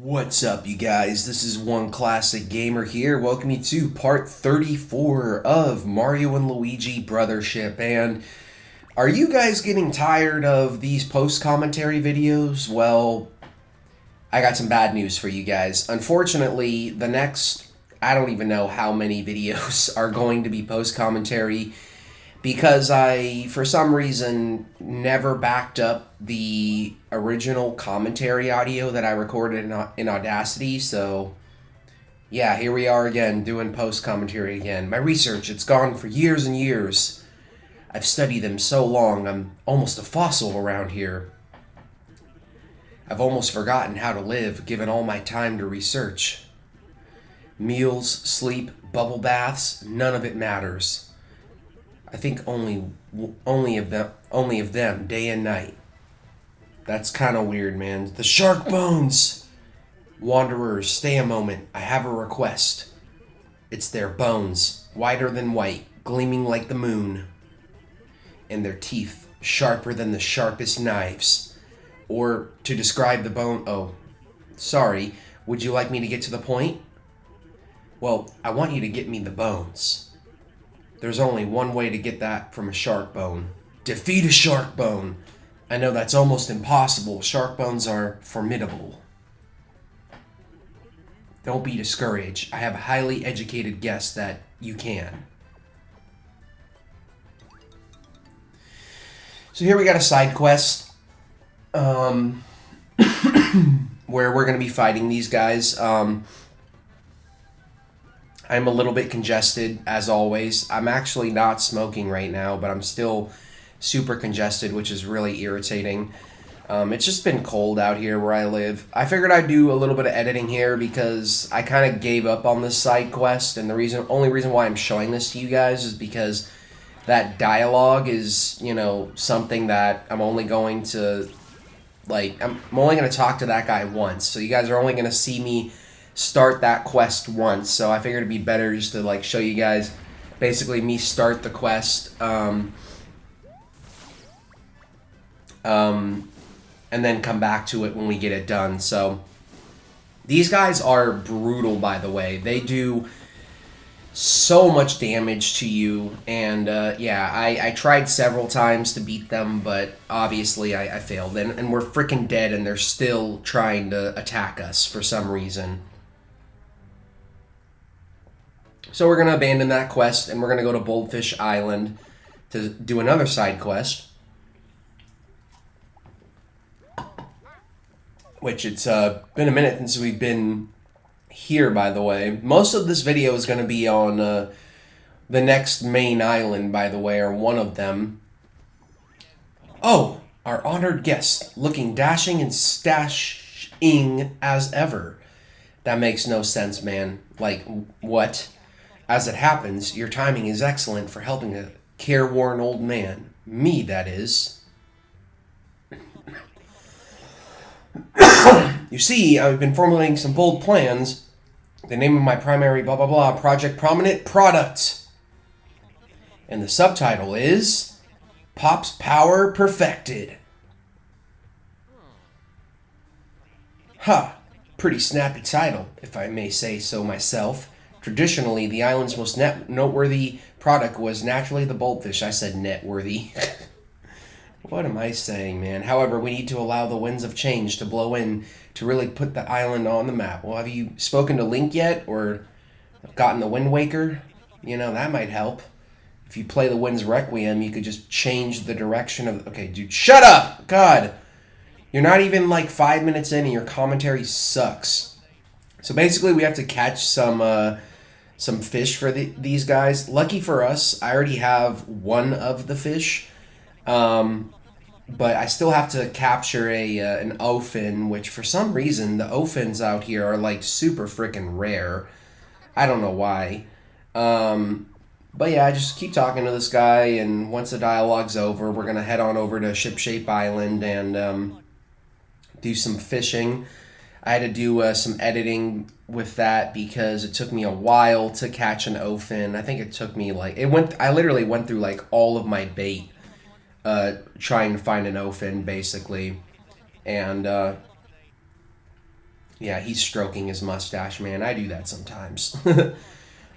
What's up, you guys? This is One Classic Gamer here. Welcome you to part 34 of Mario and Luigi Brothership. And are you guys getting tired of these post-commentary videos? Well, I got some bad news for you guys. Unfortunately, the next, I don't even know how many videos are going to be post-commentary because I, for some reason, never backed up the original commentary audio that I recorded in Audacity, so yeah, here we are again, doing post-commentary again. My research, it's gone for years and years. I've studied them so long, I'm almost a fossil around here. I've almost forgotten how to live, given all my time to research. Meals, sleep, bubble baths, none of it matters. I think only of them, day and night. That's kind of weird, man. The shark bones! Wanderers, stay a moment. I have a request. It's their bones, whiter than white, gleaming like the moon. And their teeth, sharper than the sharpest knives. Or, to describe the bone... Oh, sorry. Would you like me to get to the point? Well, I want you to get me the bones. There's only one way to get that from a shark bone. Defeat a shark bone! I know that's almost impossible. Shark bones are formidable. Don't be discouraged. I have a highly educated guess that you can. So here we got a side quest. Where we're going to be fighting these guys. I'm a little bit congested, as always. I'm actually not smoking right now, but I'm still super congested, which is really irritating. It's just been cold out here where I live. I figured I'd do a little bit of editing here because I kind of gave up on this side quest, and the only reason why I'm showing this to you guys is because that dialogue is, you know, something that I'm only going to, I'm only going to talk to that guy once, so you guys are only going to see me start that quest once, so I figured it'd be better just to show you guys basically me start the quest and then come back to it when we get it done. So these guys are brutal, by the way. They do so much damage to you, and yeah, I tried several times to beat them, but obviously I failed, and we're freaking dead, and they're still trying to attack us for some reason. So we're going to abandon that quest, and we're going to go to Boldfish Island to do another side quest. Which it's been a minute since we've been here, by the way. Most of this video is going to be on the next main island, by the way, or one of them. Oh, our honored guest, looking dashing and stashing as ever. That makes no sense, man. Like, what? As it happens, your timing is excellent for helping a careworn old man. Me, that is. You see, I've been formulating some bold plans. The name of my primary blah blah blah project prominent product. And the subtitle is Pop's Power Perfected. Ha! Pretty snappy title, if I may say so myself. Traditionally, the island's most noteworthy product was naturally the Boldfish. I said networthy. What am I saying, man? However, we need to allow the winds of change to blow in to really put the island on the map. Well, have you spoken to Link yet? Or gotten the Wind Waker? You know, that might help. If you play the Wind's Requiem, you could just change the direction of... Okay, dude, shut up! God! You're not even 5 minutes in and your commentary sucks. So basically, we have to catch some fish for these guys. Lucky for us, I already have one of the fish. But I still have to capture an ophin, which for some reason, the ophins out here are super freaking rare. I don't know why. But yeah, I just keep talking to this guy, and once the dialogue's over, we're going to head on over to Shipshape Island and do some fishing. I had to do some editing with that because it took me a while to catch an ophin. I think it took me I literally went through all of my bait trying to find an ophin, basically. And Yeah, he's stroking his mustache, man. I do that sometimes.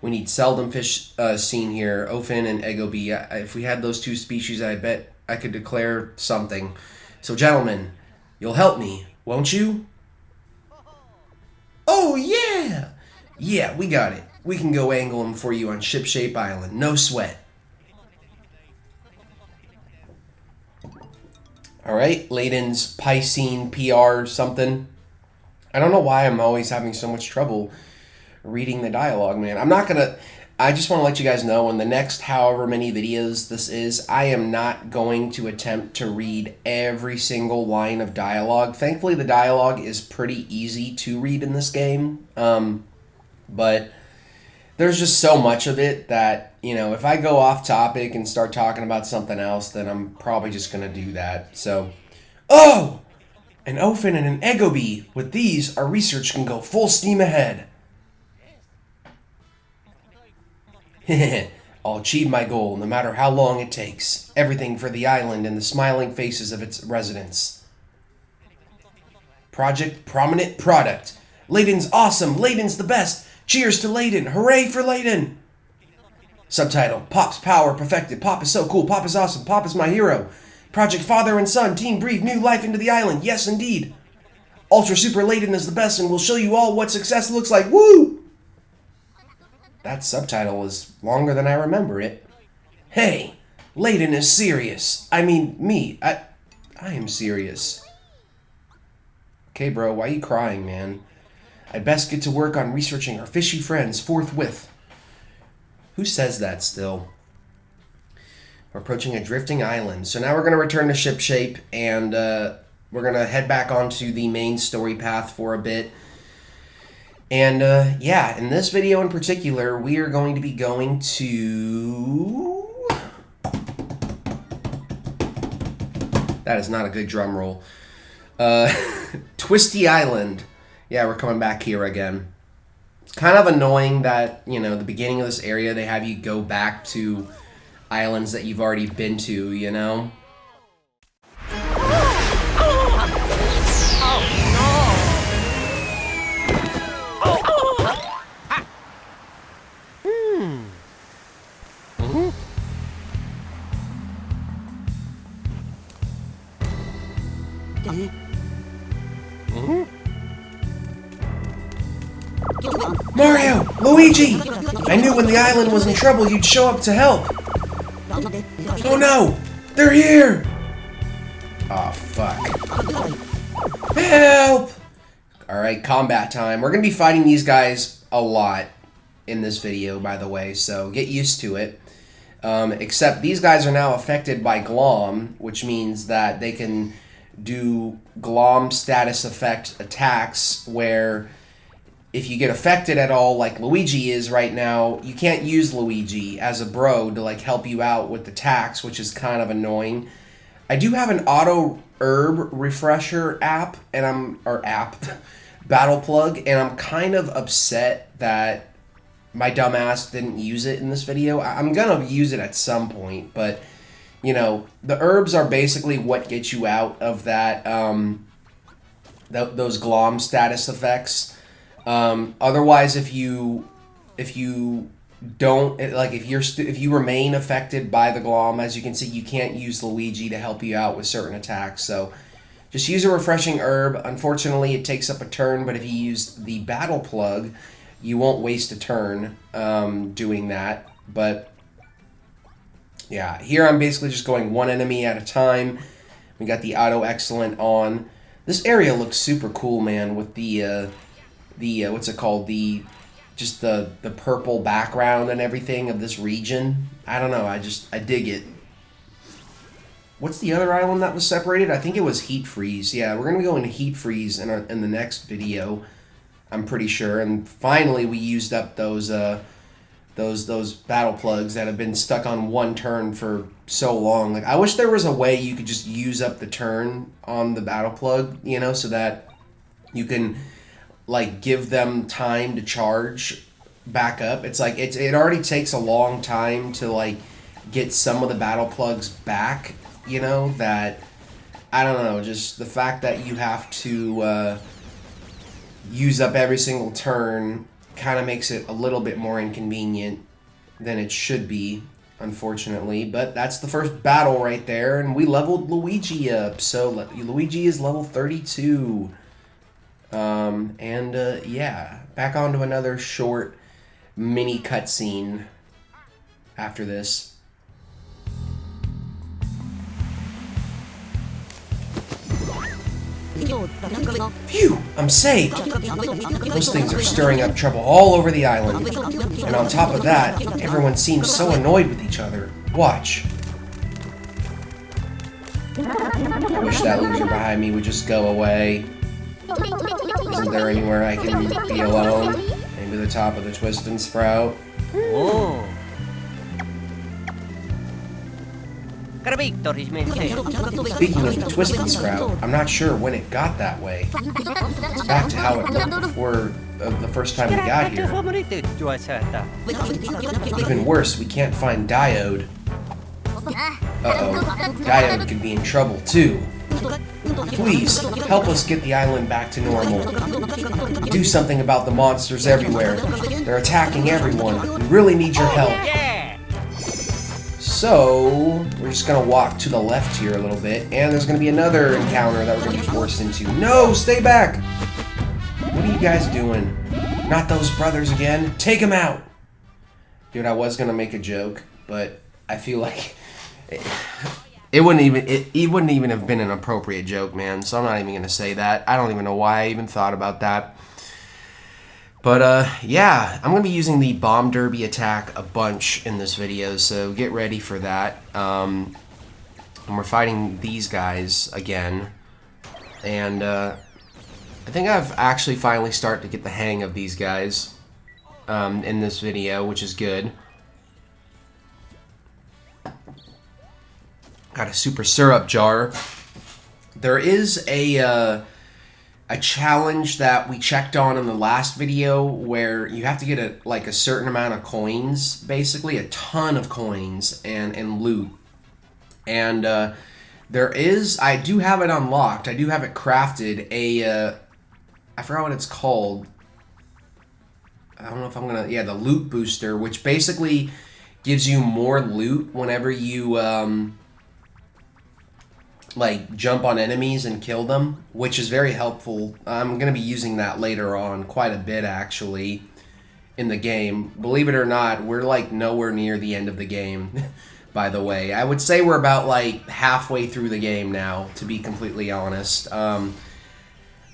We need seldom fish seen here. Ofen and Egobi. If we had those two species, I bet I could declare something. So, gentlemen, you'll help me, won't you? Oh, yeah! Yeah, we got it. We can go angle them for you on Shipshape Island. No sweat. Alright, Layden's Piscine PR something. I don't know why I'm always having so much trouble reading the dialogue, man. I just want to let you guys know in the next however many videos this is, I am not going to attempt to read every single line of dialogue. Thankfully, the dialogue is pretty easy to read in this game. But there's just so much of it that, you know, if I go off topic and start talking about something else, then I'm probably just going to do that. So, oh! An Ofen and an Egobi. With these, our research can go full steam ahead. I'll achieve my goal, no matter how long it takes. Everything for the island and the smiling faces of its residents. Project Prominent Product. Layden's awesome. Layden's the best. Cheers to Layden. Hooray for Layden. Subtitle. Pop's power perfected. Pop is so cool. Pop is awesome. Pop is my hero. Project Father and Son. Team breathe new life into the island. Yes, indeed. Ultra Super Layden is the best and will show you all what success looks like. Woo! That subtitle is longer than I remember it. Hey, Layden is serious. I mean, me. I am serious. Okay, bro, why are you crying, man? I'd best get to work on researching our fishy friends forthwith. Who says that still? We're approaching a drifting island. So now we're going to return to Shipshape, and we're going to head back onto the main story path for a bit. And, yeah, in this video in particular, we are going to be going to... That is not a good drum roll. Twisty Island. Yeah, we're coming back here again. It's kind of annoying that, you know, the beginning of this area, they have you go back to islands that you've already been to, you know? Mario! Luigi! I knew when the island was in trouble you'd show up to help! Oh no! They're here! Aw, fuck. Help! Alright, combat time. We're gonna be fighting these guys a lot in this video, by the way, so get used to it. Except these guys are now affected by Glom, which means that they can do Glom status effect attacks where if you get affected at all, like Luigi is right now, you can't use Luigi as a bro to like help you out with attacks, which is kind of annoying. I do have an auto herb refresher app, battle plug, and I'm kind of upset that my dumbass didn't use it in this video. I'm gonna use it at some point, but you know, the herbs are basically what get you out of that those Glom status effects. Otherwise, if you don't, like, if you remain affected by the Glom, as you can see, you can't use Luigi to help you out with certain attacks. So just use a refreshing herb. Unfortunately, it takes up a turn, but if you use the battle plug, you won't waste a turn doing that. But yeah, here I'm basically just going one enemy at a time. We got the auto excellent on. This area looks super cool, man, with the what's it called? The purple background and everything of this region. I don't know, I dig it. What's the other island that was separated? I think it was Heat Freeze. Yeah, we're gonna be going to Heat Freeze in the next video, I'm pretty sure. And finally, we used up those battle plugs that have been stuck on one turn for so long. Like, I wish there was a way you could just use up the turn on the battle plug, you know, so that you can like give them time to charge back up. It's like it already takes a long time to like get some of the battle plugs back, you know, that I don't know, just the fact that you have to use up every single turn kind of makes it a little bit more inconvenient than it should be, unfortunately. But that's the first battle right there, and we leveled Luigi up. So Luigi is level 32. Yeah, back onto another short mini cutscene after this. Phew! I'm saved! Those things are stirring up trouble all over the island. And on top of that, everyone seems so annoyed with each other. Watch. I wish that loser behind me would just go away. Isn't there anywhere I can be alone? Maybe the top of the Twist and Sprout? Oh. Speaking of the Twist and Sprout, I'm not sure when it got that way. It's back to how it looked before the first time we got here. Even worse, we can't find Diode. Uh-oh, Diode could be in trouble too. Please, help us get the island back to normal. Do something about the monsters everywhere. They're attacking everyone. We really need your help. So, we're just gonna walk to the left here a little bit, and there's gonna be another encounter that we're gonna be forced into. No, stay back! What are you guys doing? Not those brothers again. Take them out! Dude, I was gonna make a joke, but I feel like it wouldn't even have been an appropriate joke, man. So I'm not even gonna say that. I don't even know why I even thought about that. But, yeah, I'm going to be using the Bomb Derby attack a bunch in this video, so get ready for that. And we're fighting these guys again. And, I think I've actually finally started to get the hang of these guys in this video, which is good. Got a super syrup jar. There is a challenge that we checked on in the last video where you have to get a certain amount of coins, basically a ton of coins and loot. And I do have it unlocked. I do have it crafted. I forgot what it's called. I don't know if I'm gonna, yeah, the loot booster, which basically gives you more loot whenever you like jump on enemies and kill them, which is very helpful. I'm going to be using that later on quite a bit actually in the game. Believe it or not, we're like nowhere near the end of the game, by the way. I would say we're about like halfway through the game now, to be completely honest. I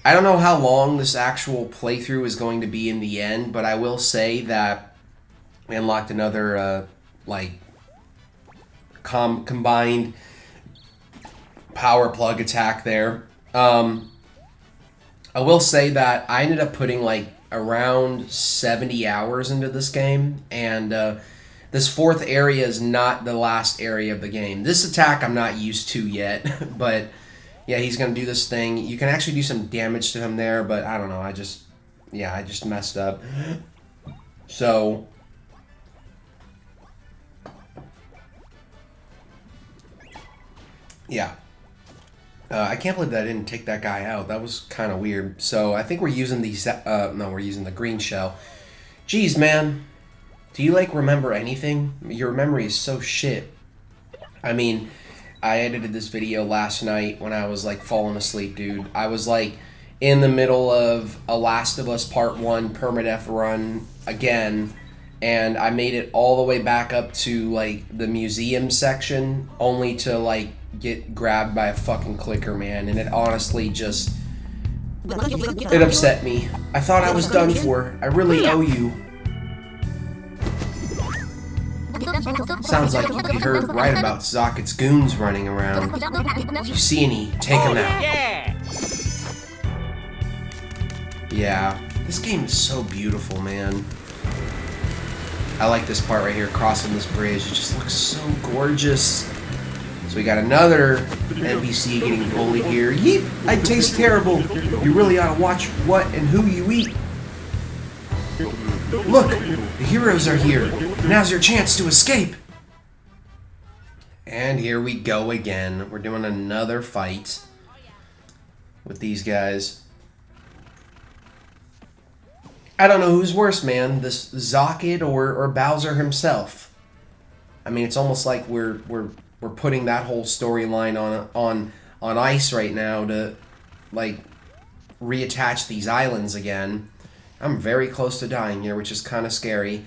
don't know how long this actual playthrough is going to be in the end, but I will say that we unlocked another combined power plug attack there. I will say that I ended up putting like around 70 hours into this game, and this fourth area is not the last area of the game. This attack I'm not used to yet, but yeah, he's gonna do this thing. You can actually do some damage to him there, but I don't know, I just messed up. So yeah. I can't believe that I didn't take that guy out. That was kind of weird. So I think we're using we're using the green shell. Jeez, man. Do you, like, remember anything? Your memory is so shit. I mean, I edited this video last night when I was, like, falling asleep, dude. I was, like, in the middle of a Last of Us Part 1 permadeath run again, and I made it all the way back up to, like, the museum section, only to, like, get grabbed by a fucking clicker, man, and it honestly just, it upset me. I thought I was done for. I really owe you. Sounds like you heard right about Zocket's goons running around. If you see any, take them out. Yeah, this game is so beautiful, man. I like this part right here, crossing this bridge. It just looks so gorgeous. So we got another NPC getting bullied here. Yeep! I taste terrible. You really ought to watch what and who you eat. Look! The heroes are here. Now's your chance to escape. And here we go again. We're doing another fight with these guys. I don't know who's worse, man. This Zocket or Bowser himself. I mean, it's almost like we're putting that whole storyline on ice right now to like reattach these islands again. I'm very close to dying here, which is kind of scary.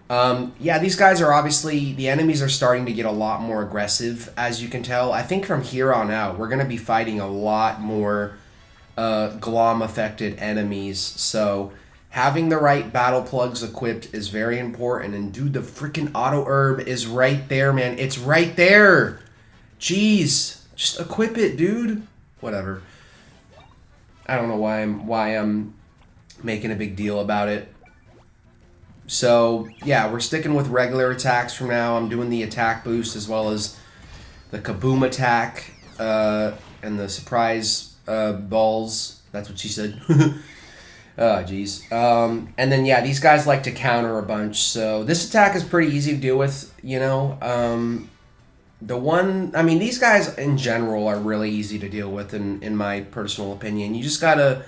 Yeah, these guys are obviously, the enemies are starting to get a lot more aggressive, as you can tell. I think from here on out, we're going to be fighting a lot more Glom-affected enemies, so having the right battle plugs equipped is very important. And dude, the freaking auto herb is right there, man. It's right there. Jeez, just equip it, dude. Whatever. I don't know why I'm making a big deal about it. So yeah, we're sticking with regular attacks for now. I'm doing the attack boost as well as the kaboom attack and the surprise balls. That's what she said. Oh, jeez. And then, yeah, these guys like to counter a bunch, so this attack is pretty easy to deal with, you know. These guys in general are really easy to deal with, in my personal opinion. You just gotta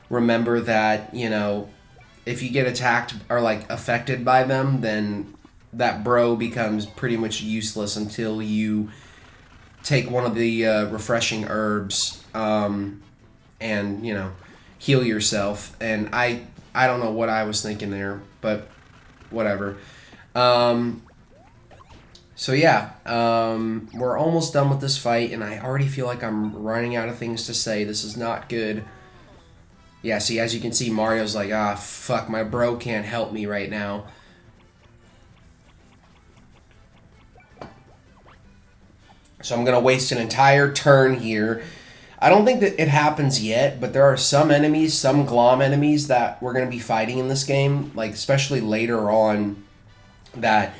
remember that, you know, if you get attacked or, like, affected by them, then that bro becomes pretty much useless until you take one of the refreshing herbs and, you know, heal yourself. And I don't know what I was thinking there, but whatever. So yeah, we're almost done with this fight, and I already feel like I'm running out of things to say. This is not good. Yeah, see, as you can see, Mario's like, ah, fuck, my bro can't help me right now. So I'm gonna waste an entire turn here. I don't think that it happens yet, but there are some enemies, some Glom enemies that we're going to be fighting in this game, like especially later on, that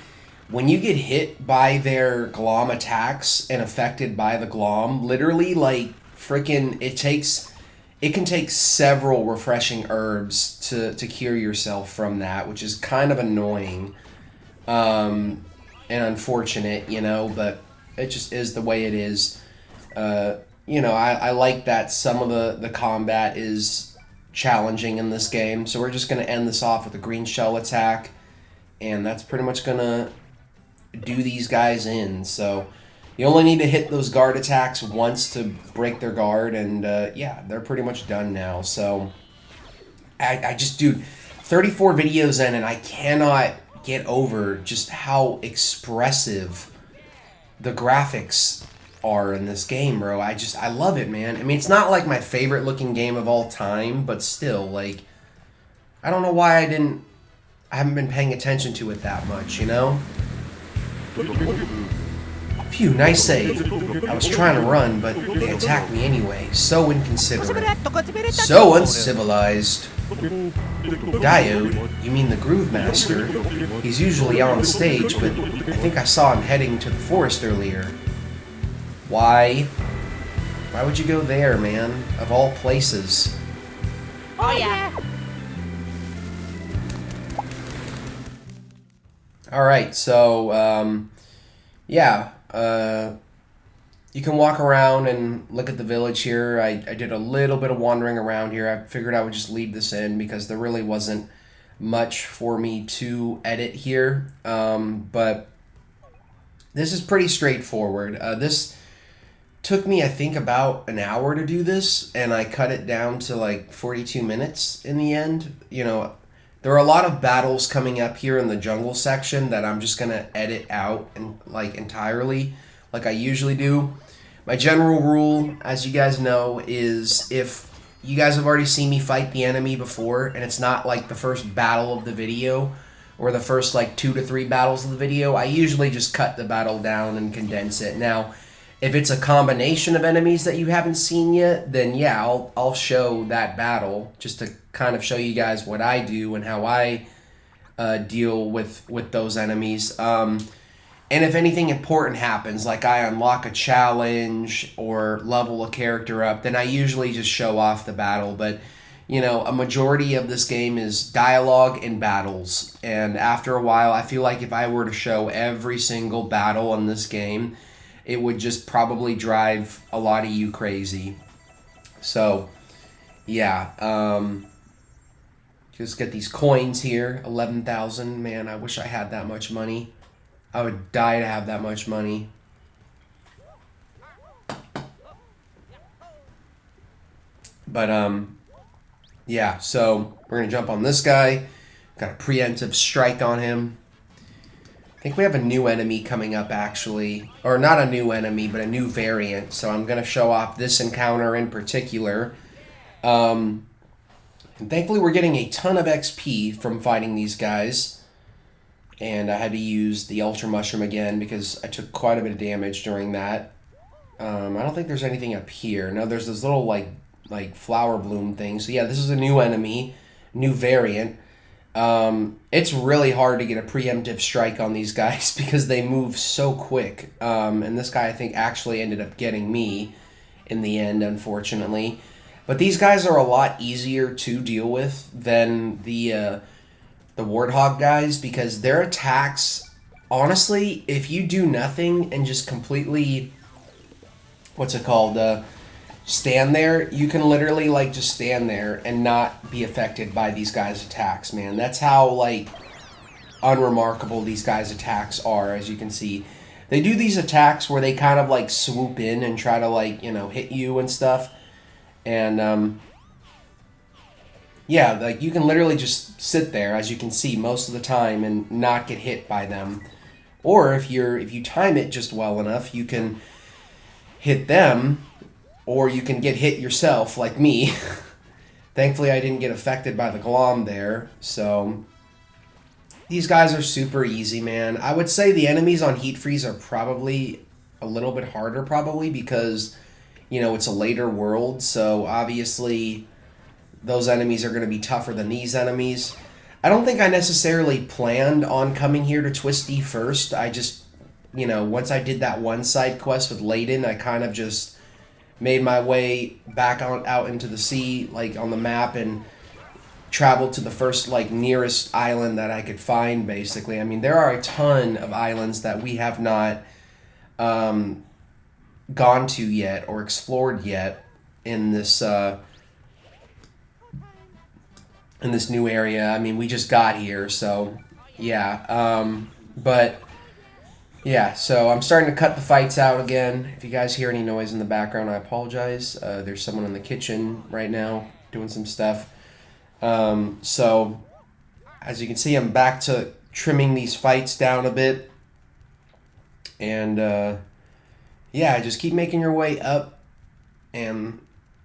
when you get hit by their Glom attacks and affected by the Glom, literally like freaking it can take several refreshing herbs to cure yourself from that, which is kind of annoying and unfortunate, you know, but it just is the way it is. You know, I like that some of the combat is challenging in this game. So we're just going to end this off with a green shell attack. And that's pretty much going to do these guys in. So you only need to hit those guard attacks once to break their guard. And yeah, they're pretty much done now. So I just, dude, 34 videos in and I cannot get over just how expressive the graphics are in this game, bro. I love it, man. I mean, it's not like my favorite looking game of all time, but still, like, I don't know why I haven't been paying attention to it that much, you know? Phew, nice save. I was trying to run, but they attacked me anyway. So inconsiderate. So uncivilized. Diode? You mean the Groove Master? He's usually on stage, but I think I saw him heading to the forest earlier. Why? Why would you go there, man? Of all places. Oh, yeah. Alright, so, yeah, you can walk around and look at the village here. I did a little bit of wandering around here. I figured I would just leave this in because there really wasn't much for me to edit here. But this is pretty straightforward. This took me, I think, about an hour to do this, and I cut it down to like 42 minutes in the end. You know, there are a lot of battles coming up here in the jungle section that I'm just going to edit out and like entirely, like I usually do. My general rule, as you guys know, is if you guys have already seen me fight the enemy before, and it's not like the first battle of the video, or the first like 2 to 3 battles of the video, I usually just cut the battle down and condense it. Now, if it's a combination of enemies that you haven't seen yet, then yeah, I'll show that battle just to kind of show you guys what I do and how I deal with those enemies. And if anything important happens, like I unlock a challenge or level a character up, then I usually just show off the battle. But, you know, a majority of this game is dialogue and battles. And after a while, I feel like if I were to show every single battle in this game, it would just probably drive a lot of you crazy. So, yeah. Just get these coins here. 11,000. Man, I wish I had that much money. I would die to have that much money. But, yeah, so we're going to jump on this guy. Got a preemptive strike on him. I think we have a new enemy coming up, actually. Or not a new enemy, but a new variant. So I'm going to show off this encounter in particular. And thankfully we're getting a ton of XP from fighting these guys. And I had to use the Ultra Mushroom again because I took quite a bit of damage during that. I don't think there's anything up here. No, there's this little, like flower bloom thing. So yeah, this is a new enemy, new variant. It's really hard to get a preemptive strike on these guys because they move so quick. And this guy, I think, actually ended up getting me in the end, unfortunately. But these guys are a lot easier to deal with than the Warthog guys because their attacks, honestly, if you do nothing and just completely, stand there, you can literally just stand there and not be affected by these guys' attacks, man. That's how unremarkable these guys' attacks are. As you can see, they do these attacks where they kind of swoop in and try to hit you and stuff. And yeah, you can literally just sit there, as you can see, most of the time and not get hit by them. Or if you time it just well enough, you can hit them. Or you can get hit yourself, like me. Thankfully, I didn't get affected by the glom there. So, these guys are super easy, man. I would say the enemies on Heat Freeze are probably a little bit harder, because, it's a later world. So, obviously, those enemies are going to be tougher than these enemies. I don't think I necessarily planned on coming here to Twisty first. I just, once I did that one side quest with Layden, I kind of just made my way back out into the sea, on the map, and traveled to the first, nearest island that I could find, basically. I mean, there are a ton of islands that we have not gone to yet or explored yet in this new area. I mean, we just got here, so yeah. But yeah, so I'm starting to cut the fights out again. If you guys hear any noise in the background, I apologize. There's someone in the kitchen right now doing some stuff. So, as you can see, I'm back to trimming these fights down a bit. And, yeah, just keep making your way up. And,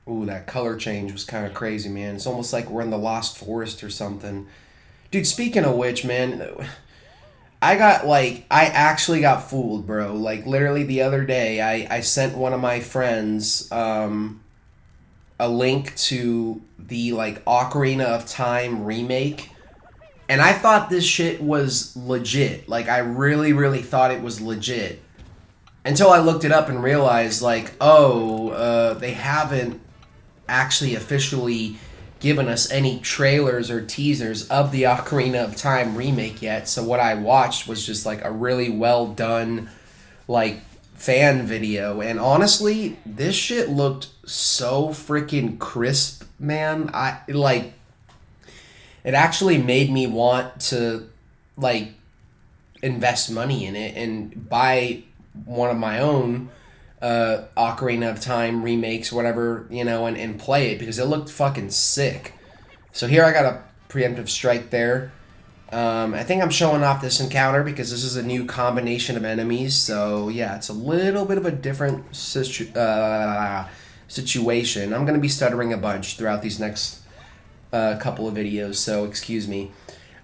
ooh, that color change was kind of crazy, man. It's almost like we're in the Lost Forest or something. Dude, speaking of which, man, I actually got fooled, bro. Literally the other day, I sent one of my friends a link to the, Ocarina of Time remake. And I thought this shit was legit. I really, really thought it was legit. Until I looked it up and realized, they haven't actually officially given us any trailers or teasers of the Ocarina of Time remake yet. So what I watched was just a really well done fan video, and honestly, this shit looked so freaking crisp, man. It actually made me want to invest money in it and buy one of my own Ocarina of Time remakes, whatever, and play it, because it looked fucking sick. So here I got a preemptive strike there. I think I'm showing off this encounter because this is a new combination of enemies. So yeah, it's a little bit of a different situation. I'm going to be stuttering a bunch throughout these next couple of videos, so excuse me.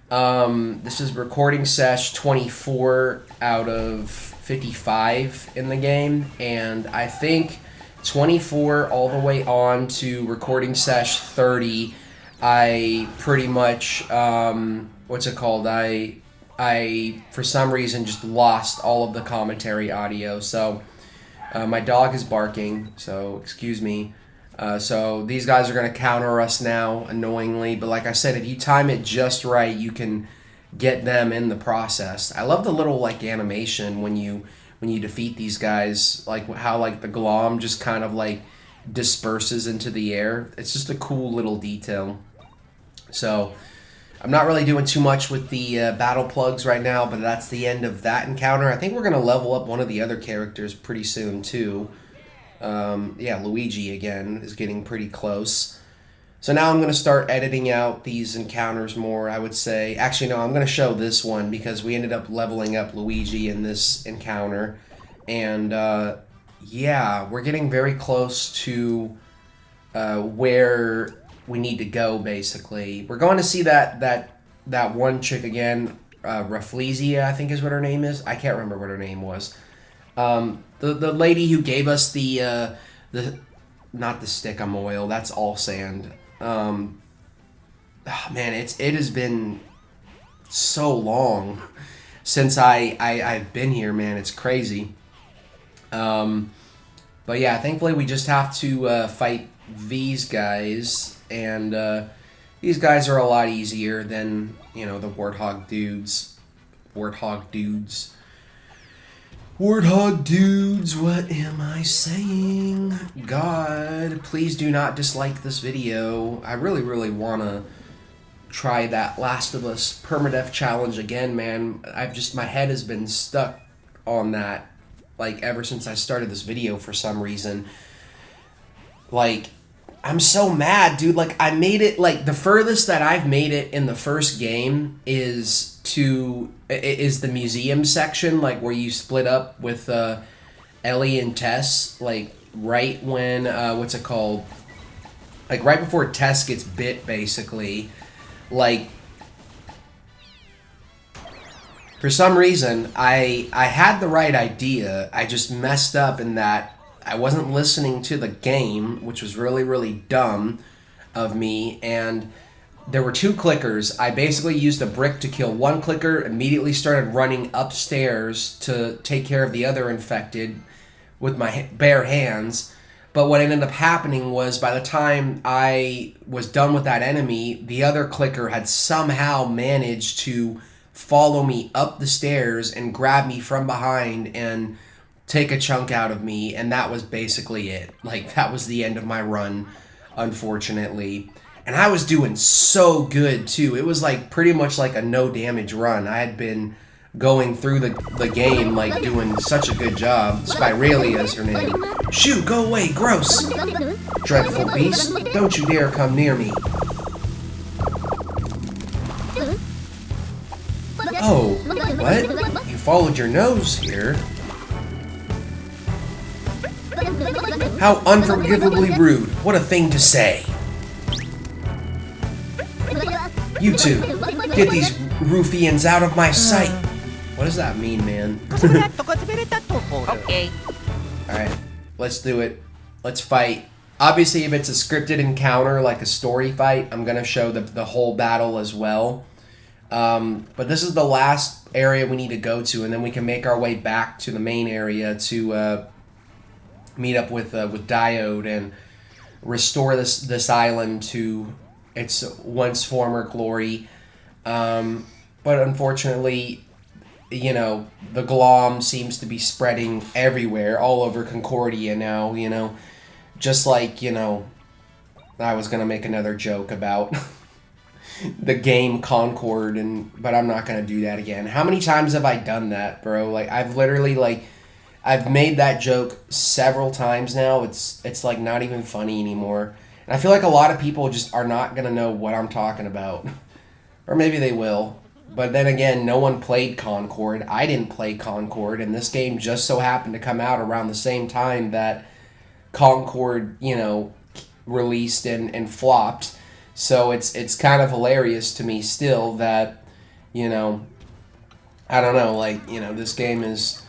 This is recording sesh 24 out of 55 in the game, and I think 24 all the way on to recording sesh 30, I pretty much, I for some reason just lost all of the commentary audio. So my dog is barking, so excuse me. So these guys are going to counter us now, annoyingly. But like I said, if you time it just right, you can get them in the process. I love the little animation when you defeat these guys, how the glom just kind of disperses into the air. It's just a cool little detail. So I'm not really doing too much with the battle plugs right now, but that's the end of that encounter. I think we're going to level up one of the other characters pretty soon, too. Yeah, Luigi, again, is getting pretty close. So now I'm going to start editing out these encounters more, I would say. Actually, no, I'm going to show this one because we ended up leveling up Luigi in this encounter. And, yeah, we're getting very close to where we need to go, basically. We're going to see that one chick again, Rafflesia, I think is what her name is. I can't remember what her name was. The lady who gave us the not the stick I'm oil, that's all sand. Man, it has been so long since I've been here, man. It's crazy. But yeah, thankfully we just have to fight these guys, and these guys are a lot easier than, you know, the Warthog dudes. Warthog dudes, what am I saying? God, please do not dislike this video. I really want to try that Last of Us permadeath challenge again, man. My head has been stuck on that, like, ever since I started this video for some reason. Like, I'm so mad, dude. Like, I made it, like, the furthest that I've made it in the first game is the museum section, like, where you split up with Ellie and Tess, like, right when, what's it called? Like, right before Tess gets bit, basically. Like, for some reason, I had the right idea. I just messed up in that I wasn't listening to the game, which was really dumb of me, and there were two clickers. I basically used a brick to kill one clicker, immediately started running upstairs to take care of the other infected with my bare hands. But what ended up happening was, by the time I was done with that enemy, the other clicker had somehow managed to follow me up the stairs and grab me from behind and take a chunk out of me, and that was basically it. Like, that was the end of my run, unfortunately. And I was doing so good, too. It was, like, pretty much like a no-damage run. I had been going through the game, like, doing such a good job. Spirelia is her name. Shoo, go away, gross! Dreadful beast, don't you dare come near me. Oh, what? You followed your nose here? How unforgivably rude. What a thing to say. You two, get these ruffians out of my sight. What does that mean, man? Okay. Alright, let's do it. Let's fight. Obviously, if it's a scripted encounter, like a story fight, I'm going to show the whole battle as well. But this is the last area we need to go to, and then we can make our way back to the main area to meet up with Diode and restore this island to its once former glory. But unfortunately, you know, the glom seems to be spreading everywhere, all over Concordia now, you know. Just like, you know, I was going to make another joke about the game Concord, but I'm not going to do that again. How many times have I done that, bro? Like, I've literally, like, I've made that joke several times now. It's like not even funny anymore. And I feel like a lot of people just are not going to know what I'm talking about. Or maybe they will. But then again, no one played Concord. I didn't play Concord, and this game just so happened to come out around the same time that Concord, you know, released and flopped. So it's kind of hilarious to me still that, you know, I don't know, like, you know, this game is...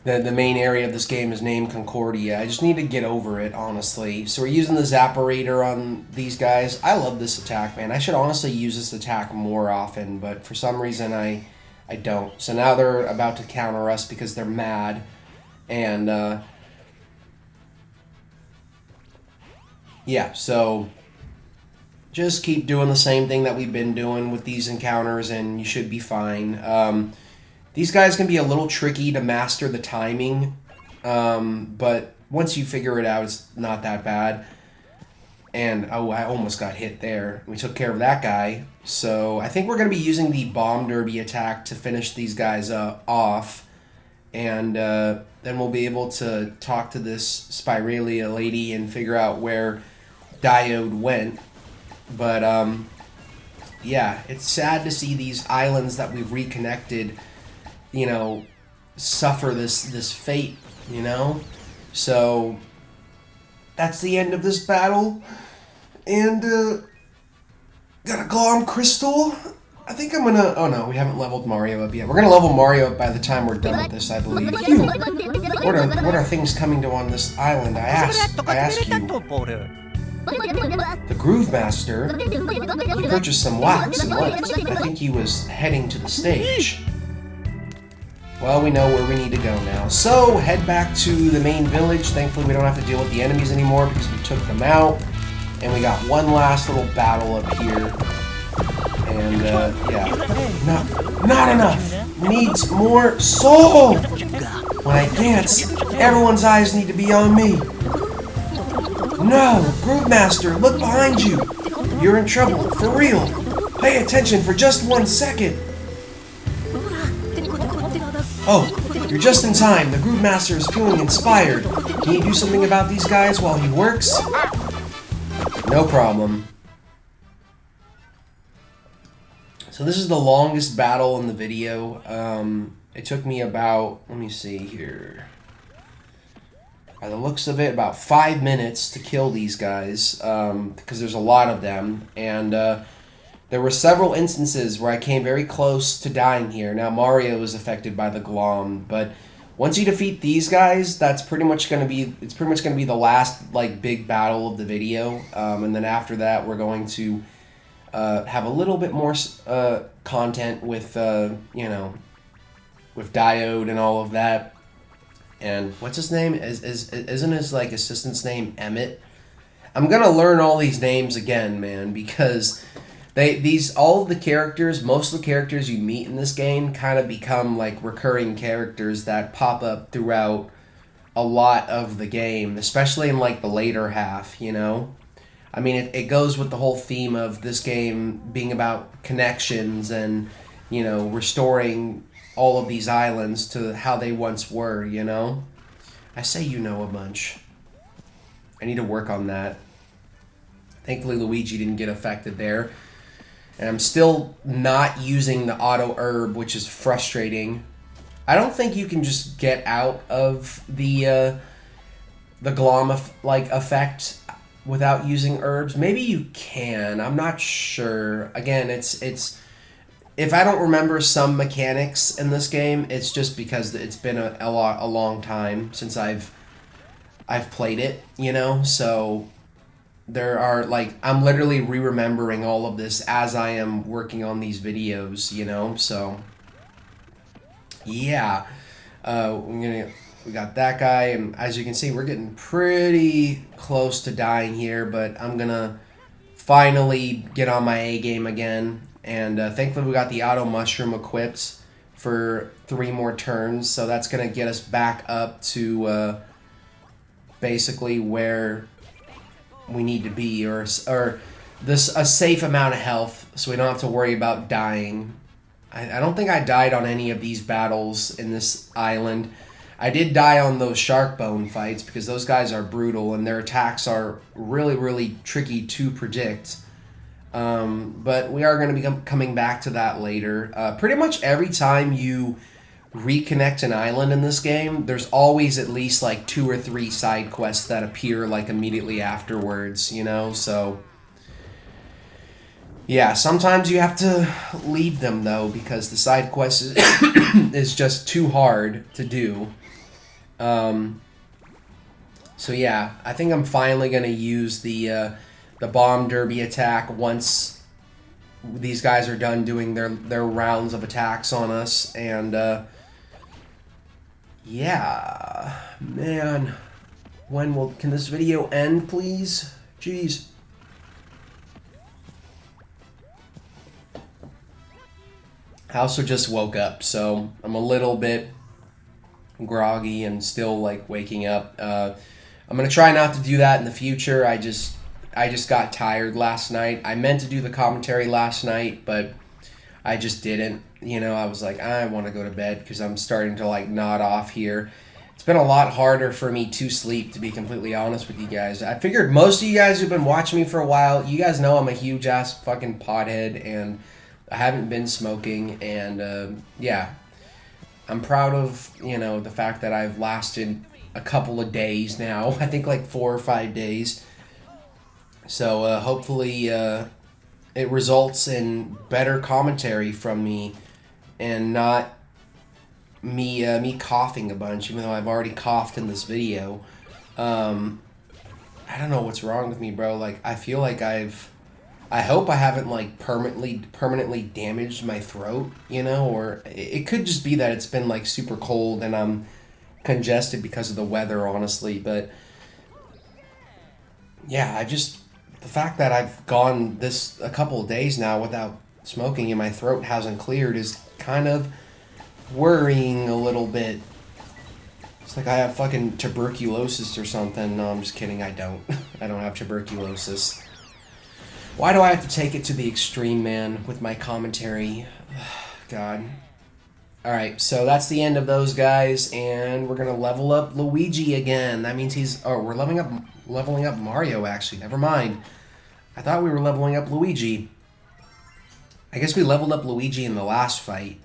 The main area of this game is named Concordia. I just need to get over it, honestly. So we're using the Zapparator on these guys. I love this attack, man. I should honestly use this attack more often, but for some reason I don't. So now they're about to counter us because they're mad. And, yeah, so just keep doing the same thing that we've been doing with these encounters, and you should be fine. These guys can be a little tricky to master the timing, but once you figure it out, it's not that bad. And, oh, I almost got hit there. We took care of that guy. So I think we're going to be using the bomb derby attack to finish these guys off. And then we'll be able to talk to this Spiralia lady and figure out where Diode went. But, yeah, it's sad to see these islands that we've reconnected, you know, suffer this fate, you know? So that's the end of this battle. And, got a Glom Crystal. I think I'm gonna... Oh, no, we haven't leveled Mario up yet. We're gonna level Mario up by the time we're done with this, I believe. Phew. What are things coming to on this island? I ask you. The Groove Master, he purchased some wax and left. I think he was heading to the stage. Well, we know where we need to go now. So, head back to the main village. Thankfully, we don't have to deal with the enemies anymore because we took them out. And we got one last little battle up here. And, yeah. Not enough! Needs more soul! When I dance, everyone's eyes need to be on me. No! Groove Master, look behind you! You're in trouble, for real! Pay attention for just 1 second! Oh, you're just in time. The Groove Master is feeling inspired. Can you do something about these guys while he works? No problem. So this is the longest battle in the video. It took me about, let me see here. By the looks of it, about 5 minutes to kill these guys, because there's a lot of them. And there were several instances where I came very close to dying here. Now Mario is affected by the Glom, but once you defeat these guys, that's pretty much gonna be the last like big battle of the video. And then after that, we're going to have a little bit more content with you know, with Diode and all of that. And what's his name? Isn't his like assistant's name Emmett? I'm gonna learn all these names again, man, because all of the characters, most of the characters you meet in this game kind of become like recurring characters that pop up throughout a lot of the game, especially in like the later half, you know? I mean, it goes with the whole theme of this game being about connections and, you know, restoring all of these islands to how they once were, you know? I say you know a bunch. I need to work on that. Thankfully, Luigi didn't get affected there. And I'm still not using the auto herb, which is frustrating. I don't think you can just get out of the Glom effect without using herbs. Maybe you can. I'm not sure. Again, it's if I don't remember some mechanics in this game, it's just because it's been a long time since I've played it, you know? So there are, like, I'm literally re-remembering all of this as I am working on these videos, you know? So, yeah. We got that guy, and as you can see, we're getting pretty close to dying here, but I'm gonna finally get on my A game again. And thankfully we got the auto mushroom equipped for 3 more turns, so that's gonna get us back up to basically where we need to be, or a safe amount of health, so we don't have to worry about dying. I don't think I died on any of these battles in this island. I did die on those shark bone fights because those guys are brutal and their attacks are really, really tricky to predict. But we are going to be coming back to that later. Pretty much every time you reconnect an island in this game, there's always at least like 2 or 3 side quests that appear like immediately afterwards, you know? So yeah, sometimes you have to leave them though because the side quest is just too hard to do. So yeah, I think I'm finally going to use the bomb derby attack once these guys are done doing their rounds of attacks on us. And yeah, man, can this video end, please? Jeez. I also just woke up, so I'm a little bit groggy and still like waking up. I'm gonna try not to do that in the future. I just got tired last night. I meant to do the commentary last night, but I just didn't. You know, I was like, I want to go to bed because I'm starting to like nod off here. It's been a lot harder for me to sleep, to be completely honest with you guys. I figured most of you guys who've been watching me for a while, you guys know I'm a huge ass fucking pothead, and I haven't been smoking, and yeah, I'm proud of, you know, the fact that I've lasted a couple of days now. I think like 4 or 5 days. So hopefully it results in better commentary from me and not me coughing a bunch, even though I've already coughed in this video. I don't know what's wrong with me, bro. Like, I feel like I hope I haven't like permanently damaged my throat, you know, or it could just be that it's been like super cold and I'm congested because of the weather, honestly. But yeah, the fact that I've gone this a couple of days now without smoking and my throat hasn't cleared is kind of worrying a little bit. It's like I have fucking tuberculosis or something. No, I'm just kidding. I don't. I don't have tuberculosis. Why do I have to take it to the extreme, man, with my commentary? God. Alright, so that's the end of those guys, and we're gonna level up Luigi again. That means we're leveling up Mario, actually. Never mind. I thought we were leveling up Luigi. I guess we leveled up Luigi in the last fight.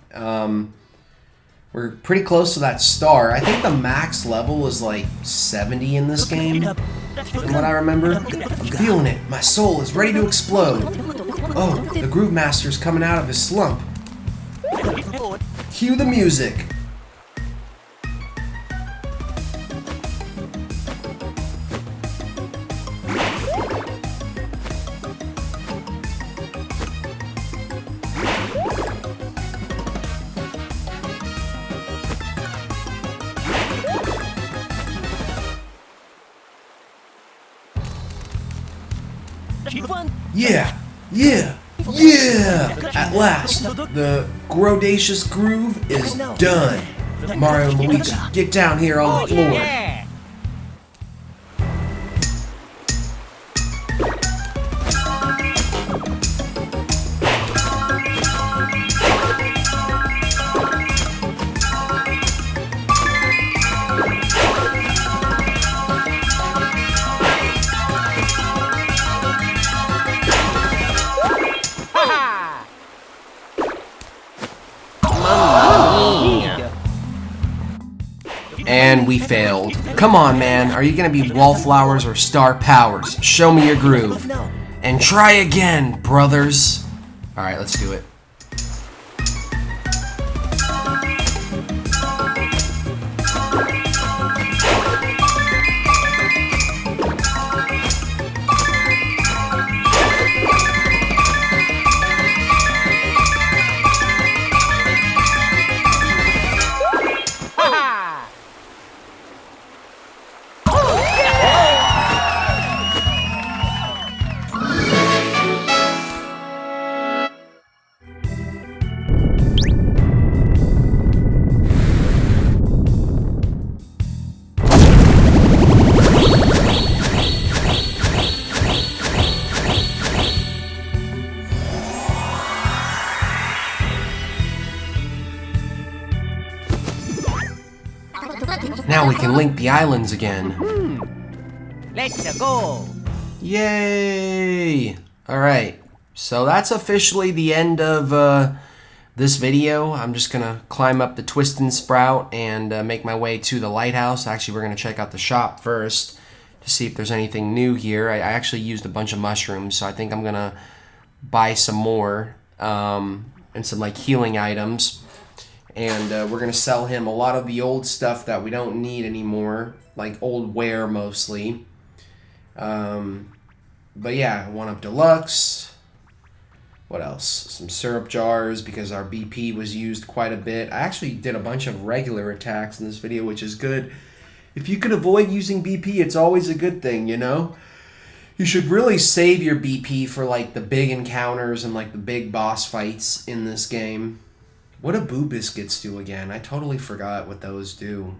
We're pretty close to that star. I think the max level is like 70 in this game, from what I remember. I'm feeling it. My soul is ready to explode. Oh, the Groove Master's coming out of his slump. Cue the music. Yeah, yeah, yeah! At last, the Grodacious Groove is done. Mario and Luigi, get down here on the floor. Yeah. And we failed. Come on, man. Are you gonna be Wallflowers or Star Powers? Show me your groove. And try again, brothers. Alright, let's do it. Now we can link the islands again. Let's go. Yay! Alright, so that's officially the end of this video. I'm just gonna climb up the Twist and Sprout and make my way to the lighthouse. Actually, we're gonna check out the shop first to see if there's anything new here. I actually used a bunch of mushrooms, so I think I'm gonna buy some more and some like healing items. And we're going to sell him a lot of the old stuff that we don't need anymore, like old wear mostly. But yeah, 1-Up Deluxe. What else? Some syrup jars because our BP was used quite a bit. I actually did a bunch of regular attacks in this video, which is good. If you can avoid using BP, it's always a good thing, you know? You should really save your BP for like the big encounters and like the big boss fights in this game. What do Boo Biscuits do again? I totally forgot what those do.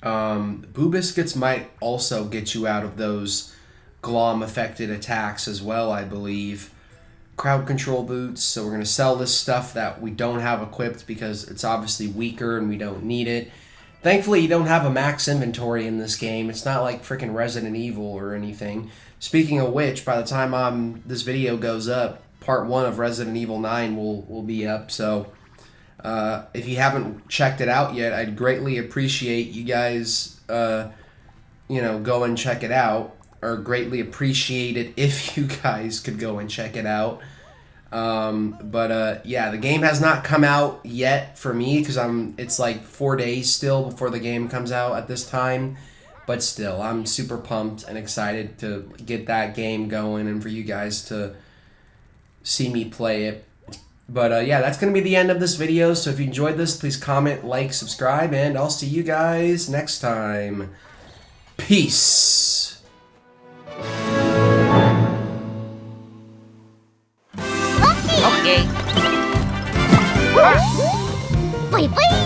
Boo Biscuits might also get you out of those glom affected attacks as well, I believe. Crowd control boots, so we're going to sell this stuff that we don't have equipped because it's obviously weaker and we don't need it. Thankfully, you don't have a max inventory in this game. It's not like freaking Resident Evil or anything. Speaking of which, by the time this video goes up, part 1 of Resident Evil 9 will be up. So if you haven't checked it out yet, I'd greatly appreciate you guys, go and check it out. Or greatly appreciate it if you guys could go and check it out. Yeah, the game has not come out yet for me because it's like 4 days still before the game comes out at this time. But still, I'm super pumped and excited to get that game going and for you guys to see me play it. But yeah, that's going to be the end of this video. So if you enjoyed this, please comment, like, subscribe, and I'll see you guys next time. Peace. Okay. Bye bye.